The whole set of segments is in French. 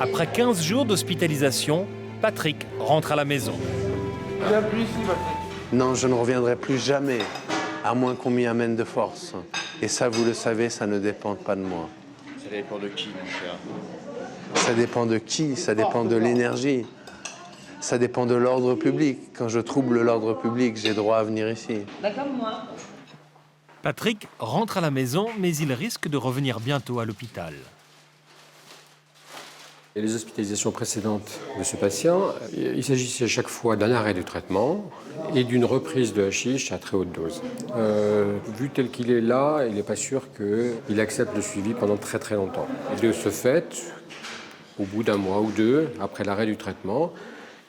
Après 15 jours d'hospitalisation, Patrick rentre à la maison. Viens plus ici, Patrick. Non, je ne reviendrai plus jamais, à moins qu'on m'y amène de force. Et ça, vous le savez, ça ne dépend pas de moi. Ça dépend de qui, mon cher? Ça dépend de qui? Ça dépend de l'énergie. Ça dépend de l'ordre public. Quand je trouble l'ordre public, j'ai droit à venir ici. D'accord, moi. Patrick rentre à la maison, mais il risque de revenir bientôt à l'hôpital. Et les hospitalisations précédentes de ce patient, il s'agissait à chaque fois d'un arrêt du traitement et d'une reprise de hashish à très haute dose. Vu tel qu'il est là, il n'est pas sûr qu'il accepte le suivi pendant très très longtemps. Et de ce fait, au bout d'un mois ou deux, après l'arrêt du traitement,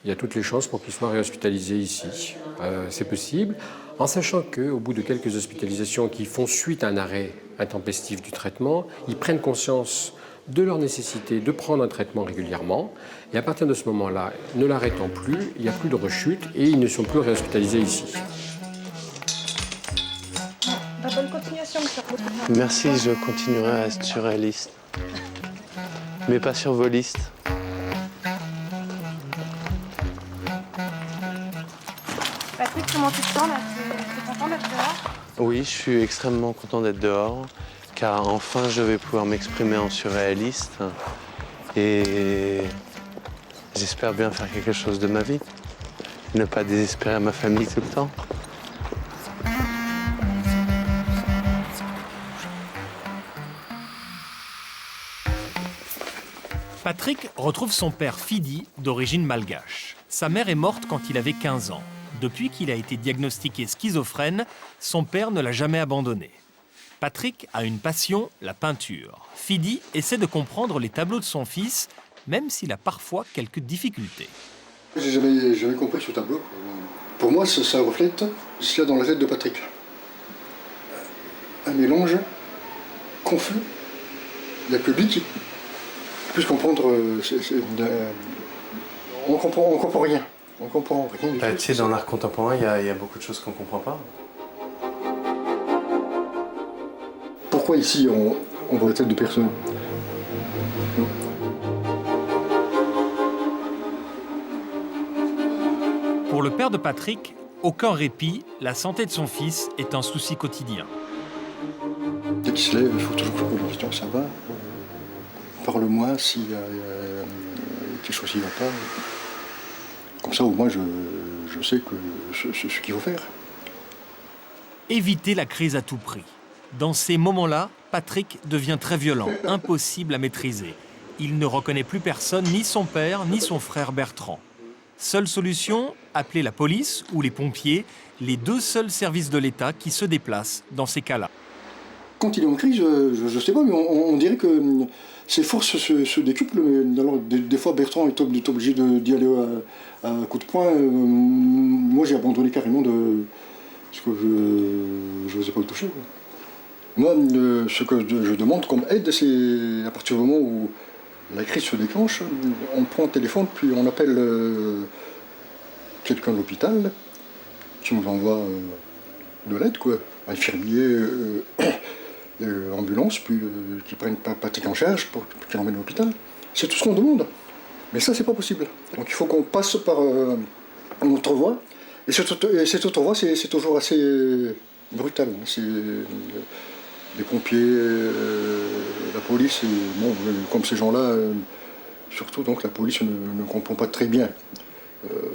il y a toutes les chances pour qu'il soit réhospitalisé ici. C'est possible, en sachant qu'au bout de quelques hospitalisations qui font suite à un arrêt intempestif du traitement, ils prennent conscience de leur nécessité de prendre un traitement régulièrement. Et à partir de ce moment-là, ne l'arrêtant plus, il n'y a plus de rechute et ils ne sont plus réhospitalisés ici. Bonne continuation, monsieur. Merci, je continuerai à être sur la liste. Mais pas sur vos listes. Patrick, comment tu te sens là? Tu es content d'être dehors? Oui, je suis extrêmement content d'être dehors, car enfin je vais pouvoir m'exprimer en surréaliste et j'espère bien faire quelque chose de ma vie. Ne pas désespérer ma famille tout le temps. Patrick retrouve son père Fidi, d'origine malgache. Sa mère est morte quand il avait 15 ans. Depuis qu'il a été diagnostiqué schizophrène, son père ne l'a jamais abandonné. Patrick a une passion, la peinture. Fidi essaie de comprendre les tableaux de son fils, même s'il a parfois quelques difficultés. J'ai jamais compris ce tableau. Pour moi, ça reflète ce qu'il y a dans la tête de Patrick. Un mélange confus. Il n'y a que lui qui puisse comprendre. On comprend rien. On comprend rien du tout. Tu sais, dans l'art contemporain, il y a beaucoup de choses qu'on ne comprend pas. Pourquoi ici on voit la tête de personne? Pour le père de Patrick, aucun répit, la santé de son fils est un souci quotidien. Dès qu'il se lève, il faut toujours que je pose la question, ça va? Parle-moi s'il y a quelque chose qui ne va pas. Comme ça, au moins, je sais ce qu'il faut faire. Éviter la crise à tout prix. Dans ces moments-là, Patrick devient très violent, impossible à maîtriser. Il ne reconnaît plus personne, ni son père, ni son frère Bertrand. Seule solution, appeler la police ou les pompiers, les deux seuls services de l'État qui se déplacent dans ces cas-là. Quand il est en crise, je ne sais pas, mais on dirait que ses forces se décuplent. Alors, des fois, Bertrand est obligé d'y aller à coup de poing. Moi, j'ai abandonné carrément parce que je n'osais pas le toucher, quoi. Moi, ce que je demande comme aide, c'est à partir du moment où la crise se déclenche, on prend le téléphone, puis on appelle quelqu'un de l'hôpital qui nous envoie de l'aide, quoi. Infirmier, ambulance, puis qui prennent Patrick en charge pour qu'il l'emmène à l'hôpital. C'est tout ce qu'on demande. Mais ça, c'est pas possible. Donc il faut qu'on passe par une autre voie. Et cette autre voie, c'est toujours assez brutal. C'est les pompiers, la police, et, bon, comme ces gens-là, surtout donc la police ne comprend pas très bien.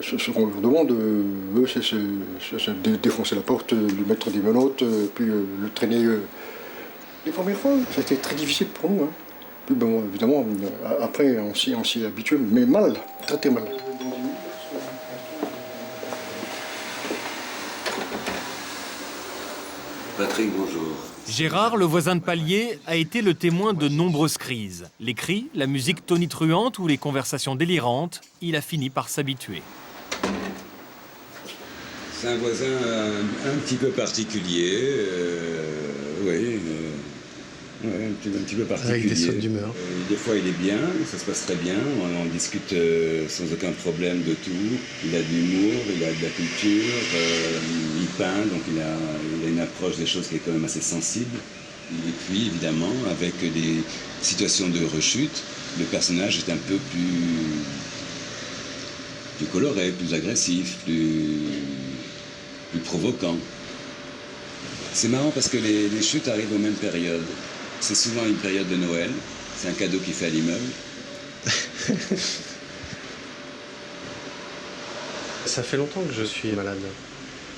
Ce qu'on leur demande, eux, c'est de défoncer la porte, lui mettre des menottes, puis le traîner. Les premières fois, ça a été très difficile pour nous. Hein. Puis bon, évidemment, après, on s'y est habitué, mais mal, très très mal. Patrick, bonjour. Gérard, le voisin de palier, a été le témoin de nombreuses crises. Les cris, la musique tonitruante ou les conversations délirantes, il a fini par s'habituer. C'est un voisin un petit peu particulier, oui, un petit peu particulier. Avec des sautes d'humeur. Des fois il est bien, ça se passe très bien, on discute sans aucun problème de tout. Il a de l'humour, il a de la culture, il peint, donc il a une approche des choses qui est quand même assez sensible. Et puis, évidemment, avec des situations de rechute, le personnage est un peu plus coloré, plus agressif, plus provoquant. C'est marrant parce que les chutes arrivent aux mêmes périodes. C'est souvent une période de Noël. C'est un cadeau qu'il fait à l'immeuble. Ça fait longtemps que je suis malade.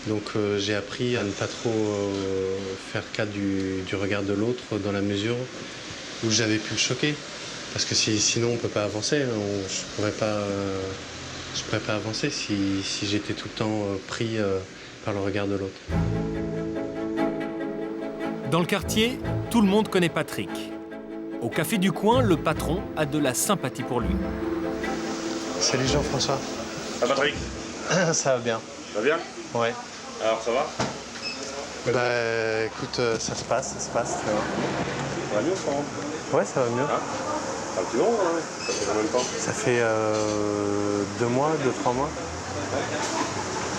Donc j'ai appris à ne pas trop faire cas du regard de l'autre dans la mesure où j'avais pu le choquer. Parce que sinon on ne peut pas avancer. Je ne pourrais pas avancer si j'étais tout le temps pris par le regard de l'autre. Dans le quartier, tout le monde connaît Patrick. Au café du coin, le patron a de la sympathie pour lui. Salut Jean-François. Ah Patrick, Ça va bien. ça va bien? Ouais. Alors ça va? Bah écoute, ça se passe, ça va. Ça va mieux, Franck? Ouais, ça va mieux. Hein? Un petit moment, hein? Ça fait combien de temps? Ça fait 2 mois, 2-3 mois.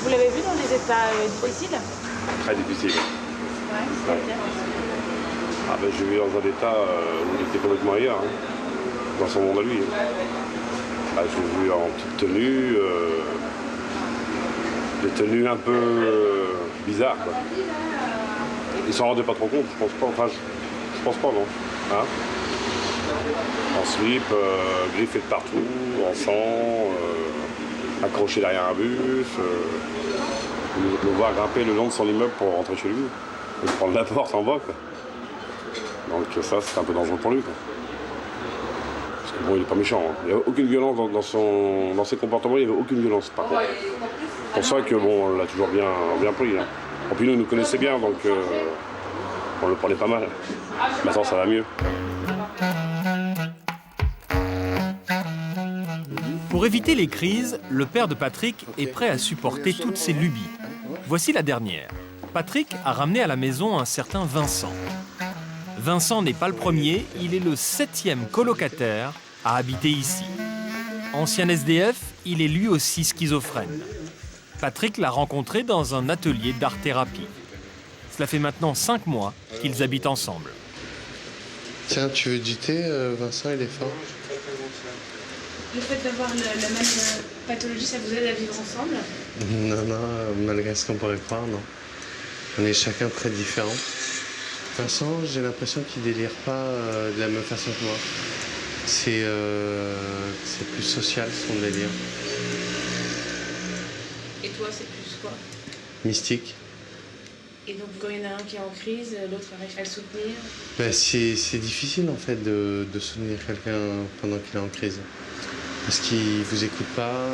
Vous l'avez vu dans des états difficiles? Très difficile. Ouais, c'est-à-dire. Ah ben j'ai vu dans un état où il était complètement ailleurs, hein, dans son monde à lui. Ah, je l'ai vu en petite tenue, des tenues un peu bizarres, quoi. Il s'en rendait pas trop compte, je pense pas. Enfin, je pense pas, non. Hein? En slip, griffé de partout, en sang, accroché derrière un bus. Le voir grimper le long de son immeuble pour rentrer chez lui. Et prendre la porte en bas, quoi. Donc ça, c'est un peu dangereux pour lui, quoi. Parce que bon, il est pas méchant. Hein. Il n'y a aucune violence dans ses comportements, il n'y avait aucune violence, par contre. C'est pour ça que bon, on l'a toujours bien pris. Hein. En plus, nous nous connaissait bien, donc on le prenait pas mal. Maintenant, ça va mieux. Pour éviter les crises, le père de Patrick est prêt à supporter toutes ses lubies. Voici la dernière. Patrick a ramené à la maison un certain Vincent. Vincent n'est pas le premier, il est le 7e colocataire à habiter ici. Ancien SDF, il est lui aussi schizophrène. Patrick l'a rencontré dans un atelier d'art-thérapie. Cela fait maintenant 5 mois qu'ils habitent ensemble. Tiens, tu veux du thé, Vincent, il est fort. Le fait d'avoir la même pathologie, ça vous aide à vivre ensemble? Non, malgré ce qu'on pourrait croire, non. On est chacun très différents. Vincent, j'ai l'impression qu'il délire pas de la même façon que moi. C'est plus social, son délire. Et toi, c'est plus quoi? Mystique. Et donc, quand il y en a un qui est en crise, l'autre arrive à le soutenir? Ben, c'est difficile, en fait, de soutenir quelqu'un pendant qu'il est en crise. Parce qu'il vous écoute pas,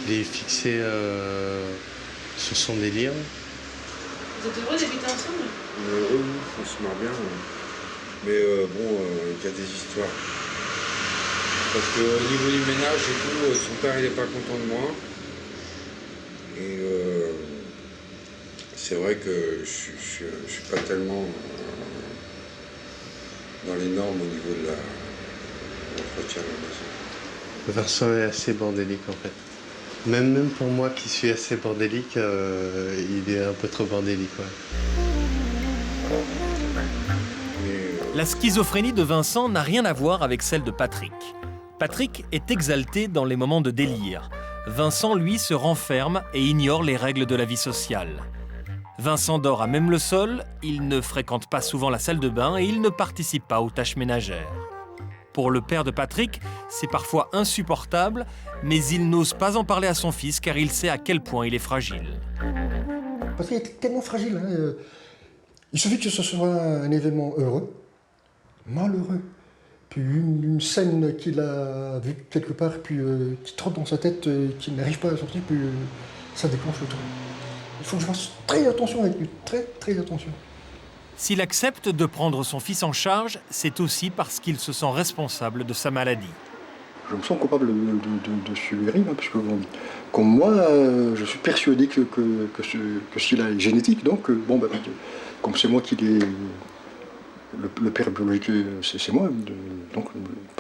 il est fixé sur son délire. Vous êtes heureux d'habiter ensemble? Oui, on se marre bien. Mais bon, il y a des histoires. Parce qu'au niveau du ménage et tout, son père il n'est pas content de moi. Et c'est vrai que je suis pas tellement dans les normes au niveau de l'entretien de la maison. Vincent est assez bordélique, en fait. Même pour moi qui suis assez bordélique, il est un peu trop bordélique, ouais. La schizophrénie de Vincent n'a rien à voir avec celle de Patrick. Patrick est exalté dans les moments de délire. Vincent, lui, se renferme et ignore les règles de la vie sociale. Vincent dort à même le sol, il ne fréquente pas souvent la salle de bain et il ne participe pas aux tâches ménagères. Pour le père de Patrick, c'est parfois insupportable, mais il n'ose pas en parler à son fils car il sait à quel point il est fragile. Parce qu'il est tellement fragile. Hein. Il suffit que ce soit un événement heureux, malheureux, puis une scène qu'il a vue quelque part, puis qui trotte dans sa tête, qu'il n'arrive pas à sortir, puis ça déclenche le truc. Il faut que je fasse très attention avec lui, très attention. S'il accepte de prendre son fils en charge, c'est aussi parce qu'il se sent responsable de sa maladie. Je me sens coupable de subir, hein, parce que bon, comme moi, je suis persuadé que s'il est génétique, donc bon, ben, comme c'est moi qui l'ai, le père biologique, c'est moi, donc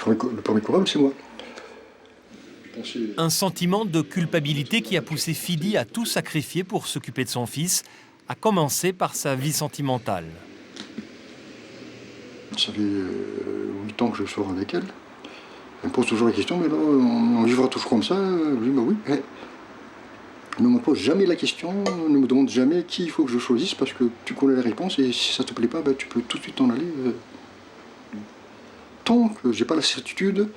le premier coupable, c'est moi. Un sentiment de culpabilité qui a poussé Fidi à tout sacrifier pour s'occuper de son fils, à commencer par sa vie sentimentale. Ça fait 8 ans que je sors avec elle. Elle me pose toujours la question, mais là, on vivra toujours comme ça? Je dis, bah oui. Ne me pose jamais la question, ne me demande jamais qui il faut que je choisisse, parce que tu connais la réponse, et si ça te plaît pas, ben, tu peux tout de suite en aller. Tant que j'ai pas la certitude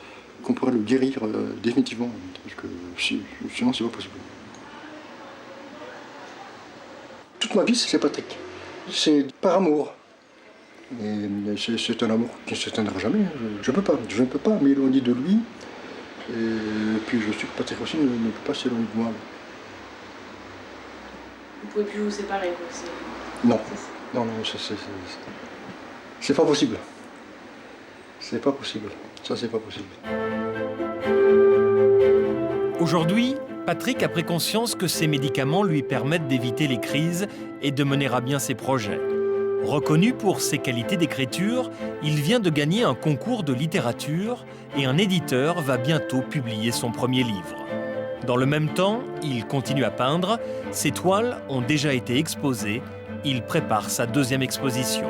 qu'on pourrait le guérir définitivement, parce que sinon c'est pas possible. Toute ma vie, c'est Patrick. C'est par amour. Mais c'est un amour qui ne s'éteindra jamais. Je ne peux pas m'éloigner de lui. Et puis je sais que Patrick aussi ne peut pas s'éloigner de moi. Vous pouvez plus vous séparer, quoi. Non, c'est pas possible. C'est pas possible. Ça, c'est pas possible. Aujourd'hui, Patrick a pris conscience que ces médicaments lui permettent d'éviter les crises et de mener à bien ses projets. Reconnu pour ses qualités d'écriture, il vient de gagner un concours de littérature et un éditeur va bientôt publier son premier livre. Dans le même temps, il continue à peindre. Ses toiles ont déjà été exposées. Il prépare sa deuxième exposition.